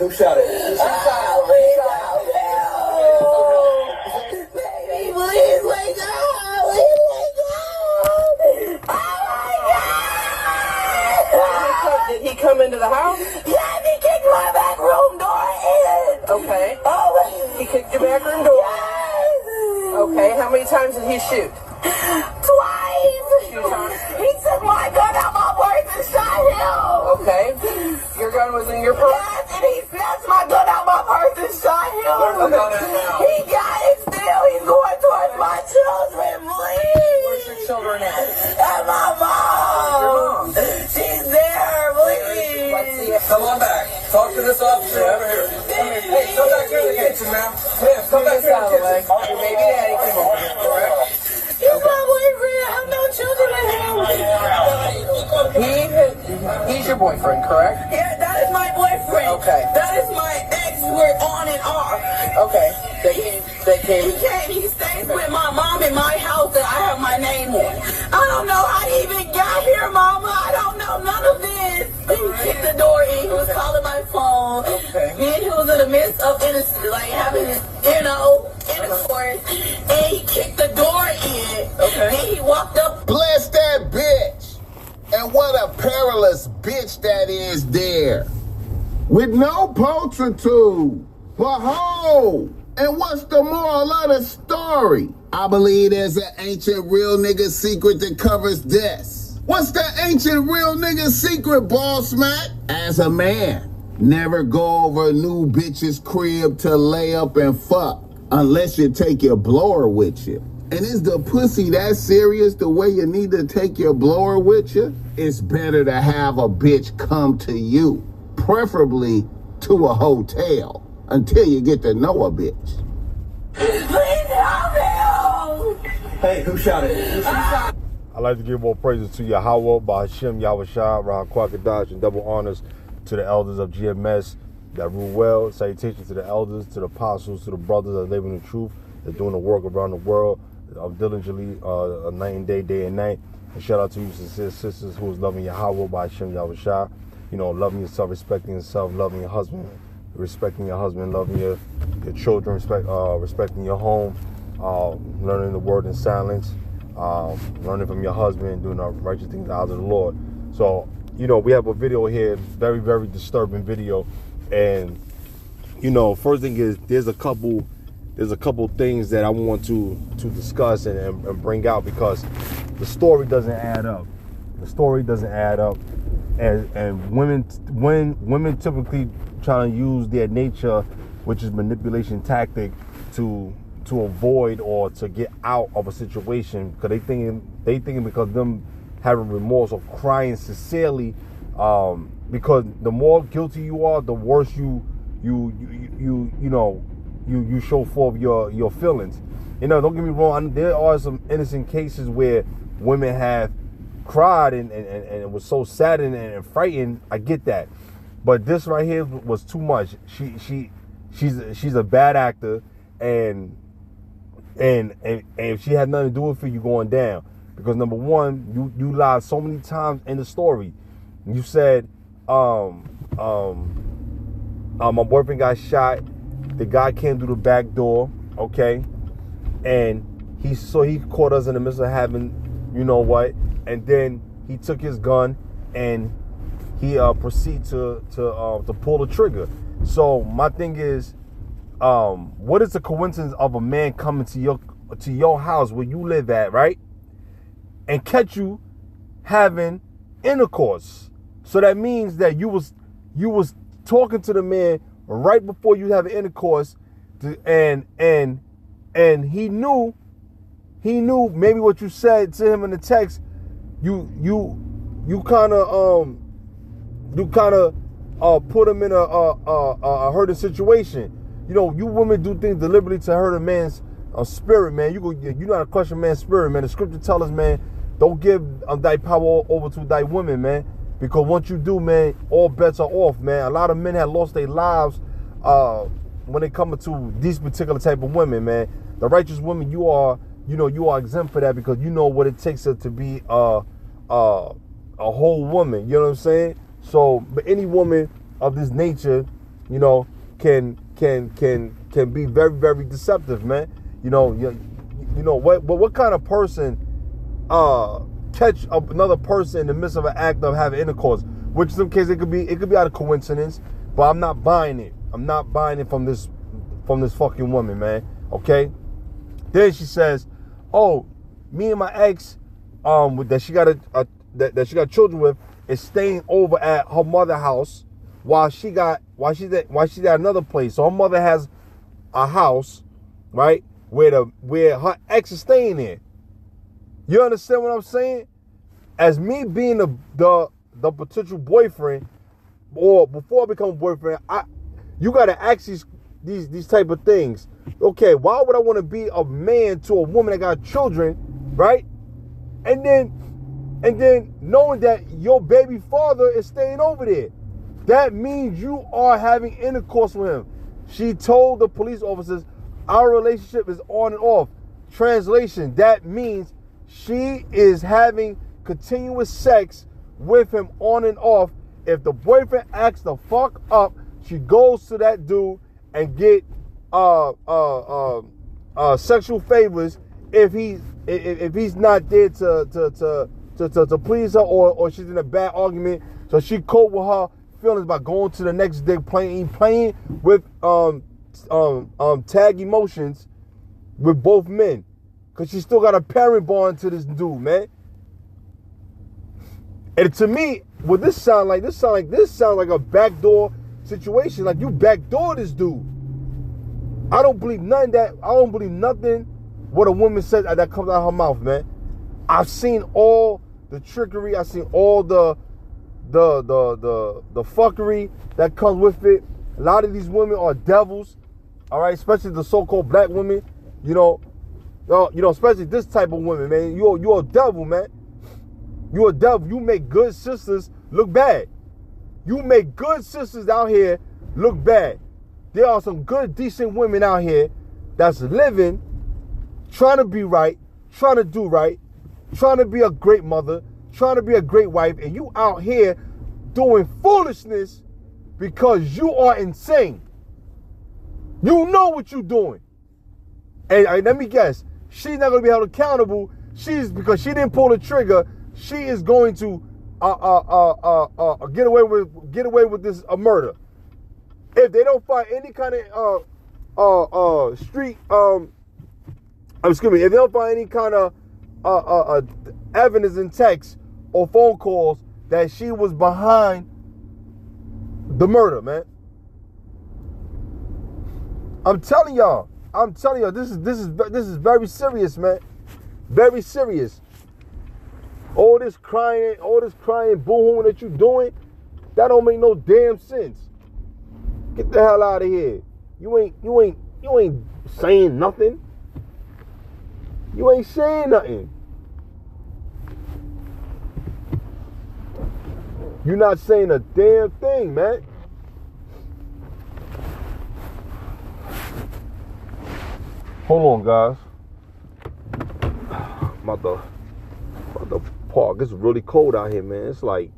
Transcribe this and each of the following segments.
who shot it? Please wake up! Please wake up! Oh my God! Did he come into the house? Yes, he kicked my back room door in! Okay. Oh, He kicked your back room door? yes! Okay, how many times did he shoot? Twice! He took my gun out my purse and shot him! Okay. Your gun was in your purse? Yes, and he snatched my gun out my purse and shot him! Where's the gun at now? He got it still! He's going towards my children, please! Where's your children at? And my mom! She's there, please! Let's see it. Come on back. Talk to this officer over here. Hey, come back here in the kitchen, ma'am. Ma'am, come back here in the kitchen. Your baby daddy came over here, correct? He's my boyfriend! I have no children with him! He's your boyfriend, correct? Yeah, that is my boyfriend! Okay. That is my ex, we're on and off! Okay. They came. He stays with my mom in my house that I have my name on. I don't know how he even got here, mama. I don't know none of this. He kicked the door in. He was calling my phone. Okay. Then he was in the midst of having intercourse. And he kicked the door in. Okay. Then he walked up. Bless that bitch. And what a perilous bitch that is there. With no pulchritude. But ho! And what's the moral of the story? I believe there's an ancient real nigga secret that covers this. What's the ancient real nigga secret, Boss Mac? As a man, never go over a new bitch's crib to lay up and fuck unless you take your blower with you. And is the pussy that serious the way you need to take your blower with you? It's better to have a bitch come to you, preferably to a hotel, until you get to know a bitch. Please help him! Hey, who shot it? I'd like to give all praises to Yahweh, Bahashim, Yahushua, Ron Kwakadash, and double honors to the elders of GMS that rule well. Salutations to the elders, to the apostles, to the brothers that live in the truth, that doing the work around the world, diligently, night and day and night. And shout out to you, sincere sisters, who is loving Yahweh, Bahashim, Yahushua. You know, loving yourself, respecting yourself, loving your husband, loving your children, respecting your home, learning the word in silence, learning from your husband, doing the righteous things out of the Lord. So, you know, we have a video here, very, very disturbing video. And, you know, first thing is there's a couple things that I want to discuss and bring out, because the story doesn't add up. And women typically trying to use their nature, which is manipulation tactic, to avoid or to get out of a situation, because they thinking because them having remorse or crying sincerely, because the more guilty you are, the worse you show forth your feelings. You know, don't get me wrong, there are some innocent cases where women have cried and it was so saddened and frightened. I get that. But this right here was too much. She's a bad actor, and if she had nothing to do with it, you going down. Because number one, you lied so many times in the story. You said, my boyfriend got shot. The guy came through the back door, okay, and he caught us in the midst of having, you know what, and then he took his gun and he proceeded to pull the trigger. So my thing is, what is the coincidence of a man coming to your house where you live at, right, and catch you having intercourse? So that means that you was talking to the man right before you have intercourse, and he knew maybe what you said to him in the text. You kind of put him in a hurting situation. You know, you women do things deliberately to hurt a man's spirit, man. You not to crush a man's spirit, man. The scripture tells us, man, don't give thy power over to thy women, man. Because once you do, man, all bets are off, man. A lot of men have lost their lives when it comes to these particular type of women, man. The righteous women, you are exempt for that, because you know what it takes to be a whole woman. You know what I'm saying? So, but any woman of this nature, you know, can be very, very deceptive, man. You know, what kind of person catch another person in the midst of an act of having intercourse? Which in some cases it could be out of coincidence, but I'm not buying it. I'm not buying it from this fucking woman, man. Okay. Then she says, "Oh, me and my ex, that she got children with, is staying over at her mother's house while she's at another place. So her mother has a house, right, where her ex is staying in. You understand what I'm saying? As me being the potential boyfriend, or before I become a boyfriend, you gotta ask these type of things. Okay, why would I want to be a man to a woman that got children, right? And then knowing that your baby father is staying over there, that means you are having intercourse with him." She told the police officers, "Our relationship is on and off." Translation, that means she is having continuous sex with him on and off. If the boyfriend acts the fuck up, she goes to that dude and get sexual favors if he's not there to please her, or she's in a bad argument. So she cope with her feelings by going to the next day playing with tag emotions with both men, because she still got a parent bond to this dude, man. And to me, what this sound like a backdoor situation. Like, you backdoor this dude. I don't believe nothing what a woman says that comes out of her mouth, man. I've seen all the trickery. I've seen all the fuckery that comes with it. A lot of these women are devils, all right, especially the so-called black women. You know, especially this type of women, man. You're a devil, man. You're a devil. You make good sisters look bad. You make good sisters out here look bad. There are some good, decent women out here that's living, trying to be right, trying to do right, trying to be a great mother, trying to be a great wife, and you out here doing foolishness because you are insane. You know what you're doing. And let me guess, she's not going to be held accountable. Because she didn't pull the trigger, she is going to get away with this murder. If they don't find any kind of if they don't find any kind of evidence in text or phone calls that she was behind the murder, man. I'm telling y'all, this is very serious, man. Very serious. All this crying, boo-hooing that you doing, that don't make no damn sense. Get the hell out of here. You ain't saying nothing. You ain't saying nothing. You're not saying a damn thing, man. Hold on, guys. I'm about to park. It's really cold out here, man. It's like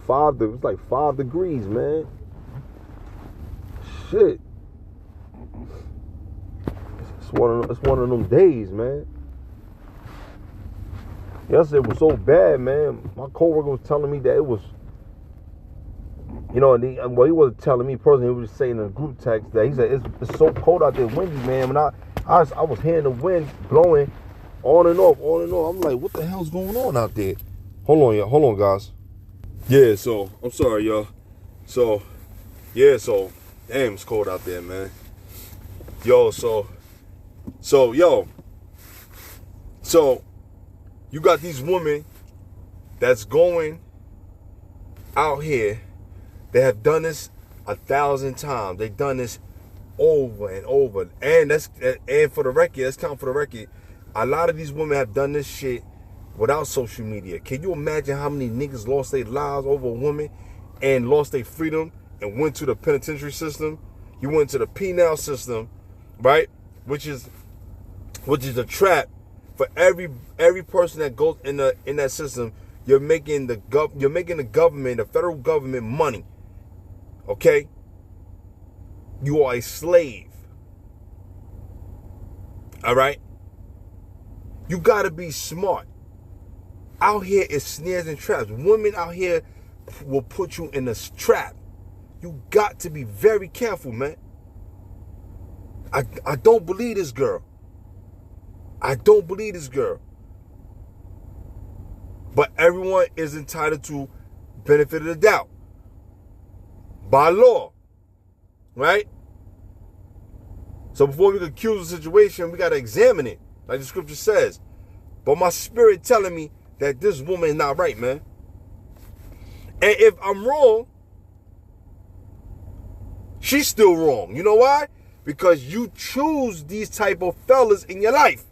5 degrees, man. Shit. It's one of them days, man. Yesterday was so bad, man. My coworker was telling me that it was, he wasn't telling me personally. He was just saying in a group text that he said it's so cold out there, windy, man. When I was hearing the wind blowing on and off. I'm like, what the hell's going on out there? Hold on, guys. Yeah, so I'm sorry, y'all. So damn, it's cold out there, man. So you got these women that's going out here. They have done this 1,000 times. They've done this over and over. And for the record, let's count for the record. A lot of these women have done this shit without social media. Can you imagine how many niggas lost their lives over a woman and lost their freedom and went to the penitentiary system? You went to the penal system, right? Which is a trap for every person that goes in that system. You're making the government, the federal government, money. Okay? You are a slave. All right? You got to be smart. Out here is snares and traps. Women out here will put you in a trap. You got to be very careful, man. I don't believe this girl. I don't believe this girl. But everyone is entitled to benefit of the doubt. By law. Right? So before we can accuse the situation, we got to examine it. Like the scripture says. But my spirit telling me that this woman is not right, man. And if I'm wrong, she's still wrong. You know why? Because you choose these type of fellas in your life.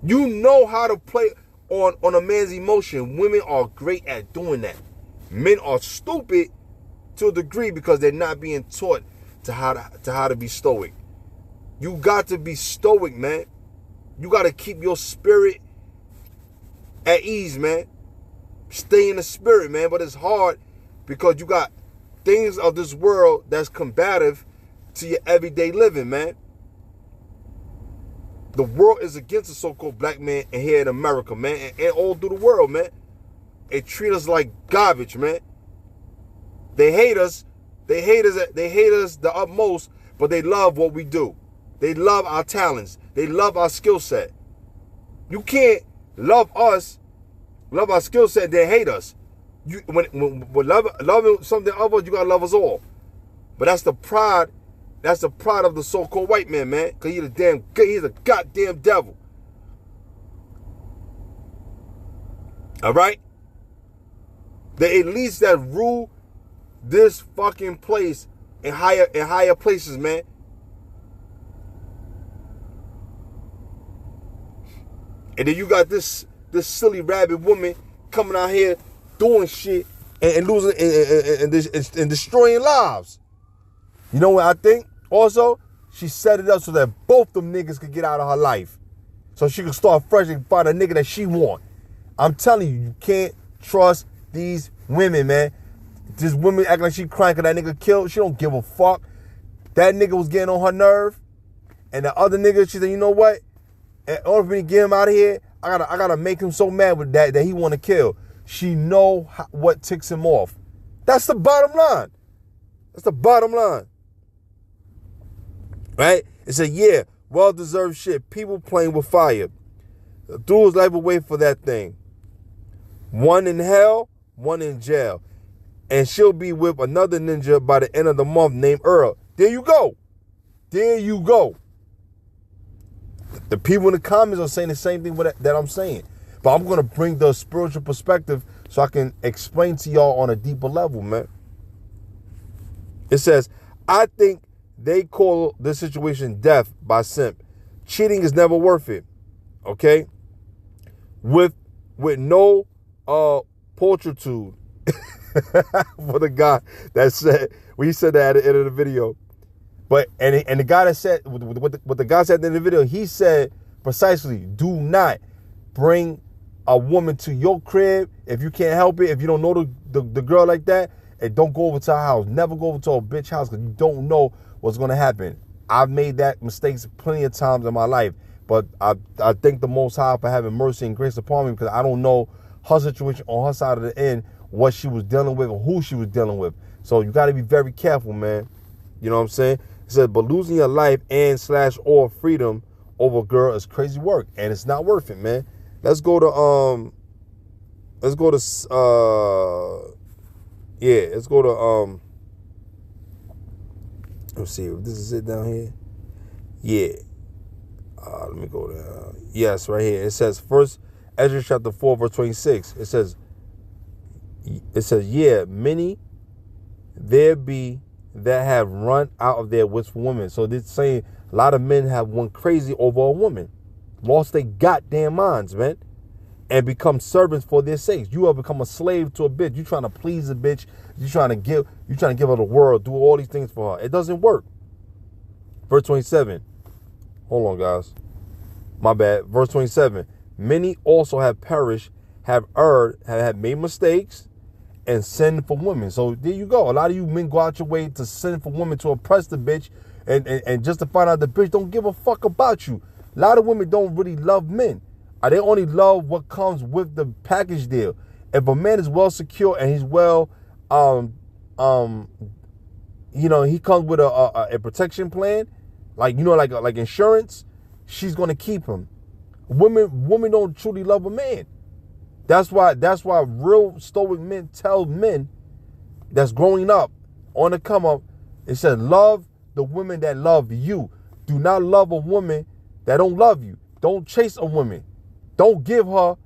You know how to play on a man's emotion. Women are great at doing that. Men are stupid to a degree because they're not being taught to how to be stoic. You got to be stoic, man. You got to keep your spirit at ease, man. Stay in the spirit, man. But it's hard because you got things of this world that's combative to your everyday living, man. The world is against the so-called black man here in America, man, and all through the world, man. They treat us like garbage, man. They hate us. They hate us the utmost, but they love what we do. They love our talents. They love our skill set. You can't love us, love our skill set, then hate us. When loving something of us, you gotta love us all. But that's the pride. That's the pride of the so-called white man, man. Because he's a goddamn devil. All right? The elites that rule this fucking place in higher places, man. And then you got this silly rabbit woman coming out here doing shit and losing and destroying lives. You know what I think? Also, she set it up so that both them niggas could get out of her life. So she could start fresh and find a nigga that she want. I'm telling you, you can't trust these women, man. This woman acting like she crying because that nigga killed. She don't give a fuck. That nigga was getting on her nerve. And the other nigga, she said, you know what? In order for me to get him out of here, I gotta make him so mad with that he want to kill. She know what ticks him off. That's the bottom line. That's the bottom line. Right? It said, yeah, well-deserved shit. People playing with fire. Threw his life away for that thing. One in hell, one in jail. And she'll be with another ninja by the end of the month named Earl. There you go. There you go. The people in the comments are saying the same thing that I'm saying. But I'm going to bring the spiritual perspective so I can explain to y'all on a deeper level, man. It says, I think they call this situation death by simp. Cheating is never worth it. Okay? With no pulchritude. For the guy that said, he said that at the end of the video. But and the guy that said what the guy said at the end of the video, he said precisely, do not bring a woman to your crib if you can't help it. If you don't know the girl like that, and don't go over to her house. Never go over to a bitch house because you don't know what's gonna happen. I've made that mistakes plenty of times in my life, but I thank the Most High for having mercy and grace upon me because I don't know her situation on her side of the end, what she was dealing with or who she was dealing with. So you got to be very careful, man. You know what I'm saying? It says, but losing your life and / or freedom over a girl is crazy work, and it's not worth it, man. Let's go to let's see if this is it down here. Yeah. Let me go down. Yes, right here. It says, First Ezra chapter 4, verse 26. It says, yeah, many there be that have run out of their wits for women. So this saying a lot of men have went crazy over a woman, lost their goddamn minds, man, and become servants for their sakes. You have become a slave to a bitch. You trying to please a bitch. You trying to give her the world, do all these things for her. It doesn't work. Verse 27. Hold on, guys. My bad. Verse 27. Many also have perished, have erred, have made mistakes, and sin for women. So there you go. A lot of you men go out your way to sin for women, to oppress the bitch, and just to find out the bitch don't give a fuck about you. A lot of women don't really love men. They only love what comes with the package deal. If a man is well secure and he's well, he comes with a protection plan, like insurance, she's gonna keep him. Women don't truly love a man. That's why real stoic men tell men that's growing up on the come up, it says love the women that love you. Do not love a woman that don't love you. Don't chase a woman. Don't give her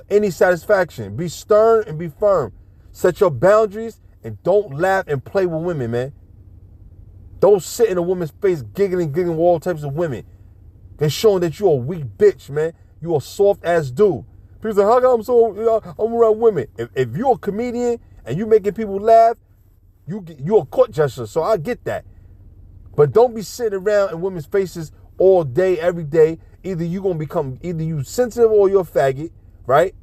any satisfaction. Be stern and be firm. Set your boundaries and don't laugh and play with women, man. Don't sit in a woman's face giggling with all types of women. They're showing that you're a weak bitch, man. You a soft ass dude. People say, how come I'm around women? If you're a comedian and you making people laugh, you're a court jester, so I get that. But don't be sitting around in women's faces all day, every day. Either you sensitive or you're a faggot, right?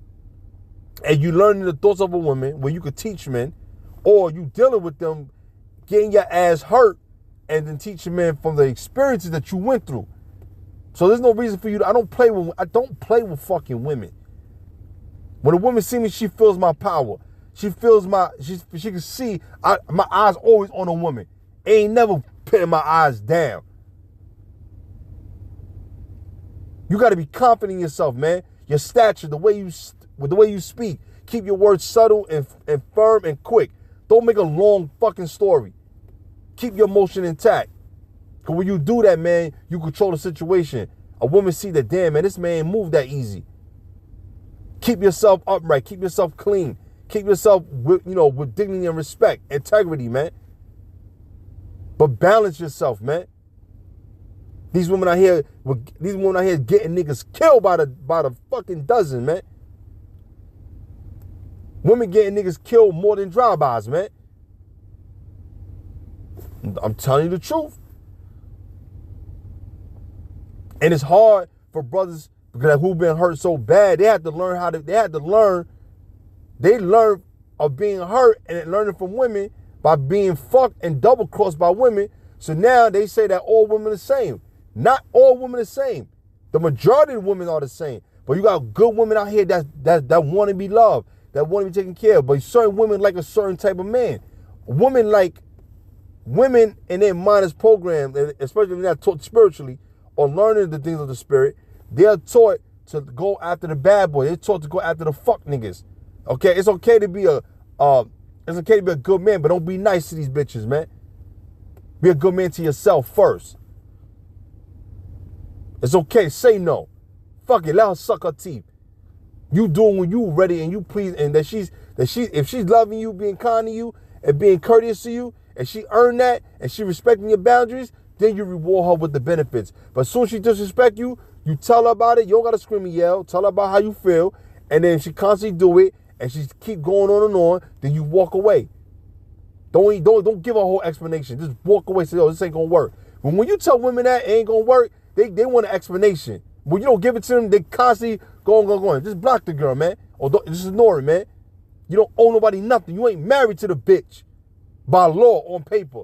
And you learning the thoughts of a woman where you could teach men, or you dealing with them getting your ass hurt and then teaching men from the experiences that you went through. So there's no reason for you to, I don't play with fucking women. When a woman see me, she feels my power. She feels she can see my eyes always on a woman. Ain't never putting my eyes down. You got to be confident in yourself, man. Your stature, the way you speak. Keep your words subtle and firm and quick. Don't make a long fucking story. Keep your emotion intact. Because when you do that, man, you control the situation. A woman see that, damn, man, this man ain't move that easy. Keep yourself upright. Keep yourself clean. Keep yourself with dignity and respect, integrity, man. But balance yourself, man. These women out here getting niggas killed by the fucking dozen, man. Women getting niggas killed more than drive-bys, man. I'm telling you the truth. And it's hard for brothers who've been hurt so bad. They learn of being hurt and learning from women by being fucked and double crossed by women. So now they say that all women are the same. Not all women are the same. The majority of women are the same. But you got good women out here that want to be loved, that want to be taken care of. But certain women like a certain type of man. Women in their mind is programmed, especially when they're taught spiritually or learning the things of the spirit, they're taught to go after the bad boy. They're taught to go after the fuck niggas. Okay, it's okay to be a good man, but don't be nice to these bitches, man. Be a good man to yourself first. It's okay, say no. Fuck it, let her suck her teeth. You doing when you ready and you please, and if she's loving you, being kind to you, and being courteous to you, and she earned that, and she respecting your boundaries, then you reward her with the benefits. But as soon as she disrespect you, you tell her about it. You don't gotta scream and yell. Tell her about how you feel, and then she constantly do it, and she keep going on and on. Then you walk away. Don't give a whole explanation. Just walk away. Say, "Oh, this ain't gonna work." But when you tell women that it ain't gonna work, they want an explanation. When you don't give it to them, they constantly going. Just block the girl, man, or just ignore it, man. You don't owe nobody nothing. You ain't married to the bitch by law on paper.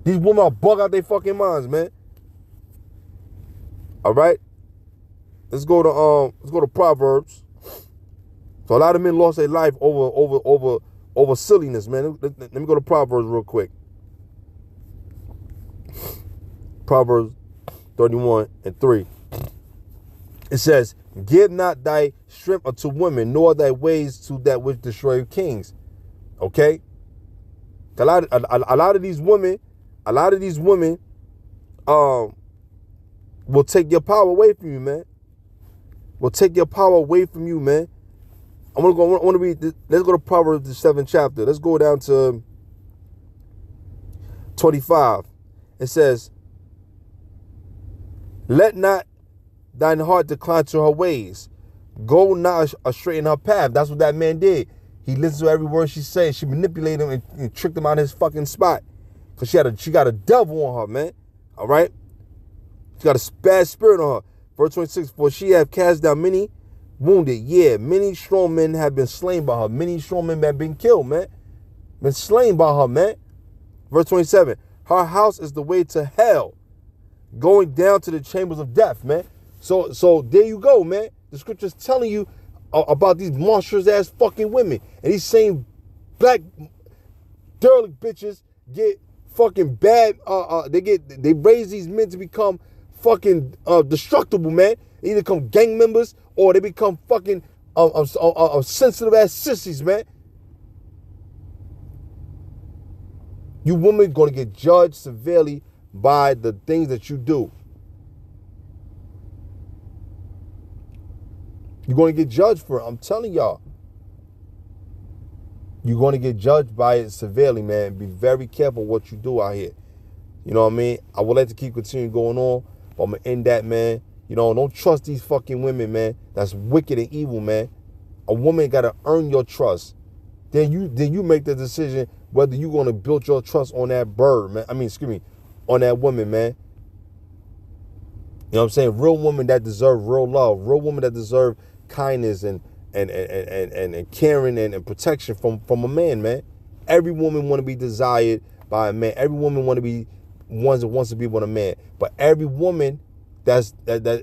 These women are bug out their fucking minds, man. All right, let's go to Proverbs. So a lot of men lost their life over silliness, man. Let me go to Proverbs real quick. Proverbs 31:3. It says, "Give not thy strength unto women, nor thy ways to that which destroy kings." Okay, a lot of these women will take your power away from you, man. Will take your power away from you, man. I want to read this. Let's go to Proverbs, the 7th chapter. Let's go down to 25. It says, "Let not thine heart decline to her ways. Go not astray in her path." That's what that man did. He listened to every word she said. She manipulated him and tricked him out of his fucking spot. Because she got a devil on her, man. All right? She got a bad spirit on her. Verse 26, "For she hath cast down many wounded. Yeah, many strong men have been slain by her. Many strong men have been killed, man. Been slain by her, man. Verse 27. Her house is the way to hell, going down to the chambers of death, man. So there you go, man. The scripture's telling you about these monstrous ass fucking women. And these same black derelict bitches get fucking bad. They raise these men to become fucking destructible, man. They either become gang members or they become fucking sensitive ass sissies, man. You women gonna get judged severely by the things that you do. You're gonna get judged for it. I'm telling y'all. You're gonna get judged by it severely, man. Be very careful what you do out here. You know what I mean? I would like to keep continuing going on, but I'm gonna end that, man. You know, don't trust these fucking women, man. That's wicked and evil, man. A woman gotta earn your trust. Then you make the decision whether you're gonna build your trust on that bird, man. On that woman, man. You know what I'm saying? Real women that deserve real love, real women that deserve kindness and caring and protection from a man, man. Every woman want to be desired by a man. Every woman wants to be with a man. But every woman that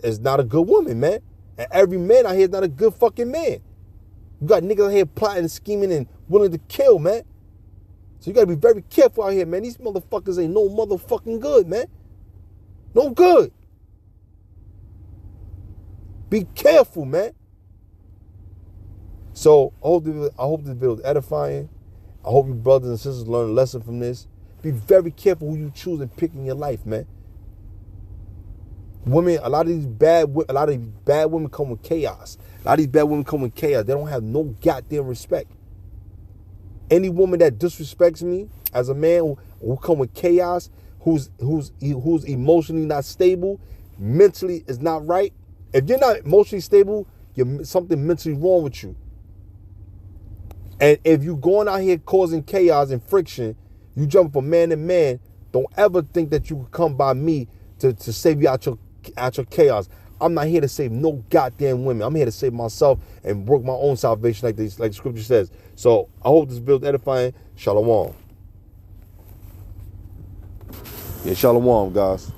is not a good woman, man. And every man out here is not a good fucking man. You got niggas out here plotting, scheming, and willing to kill, man. So you gotta be very careful out here, man. These motherfuckers ain't no motherfucking good, man. No good. Be careful, man. So I hope this video is edifying. I hope you brothers and sisters learn a lesson from this. Be very careful who you choose and pick in your life, man. Women, a lot of these bad women come with chaos. A lot of these bad women come with chaos. They don't have no goddamn respect. Any woman that disrespects me as a man who come with chaos, who's emotionally not stable, mentally is not right. If you're not emotionally stable, something mentally wrong with you. And if you going out here causing chaos and friction, you jump from man to man, don't ever think that you can come by me to save you out your chaos. I'm not here to save no goddamn women. I'm here to save myself and work my own salvation like the scripture says. So I hope this video is edifying. Shalom. Yeah, shalom, guys.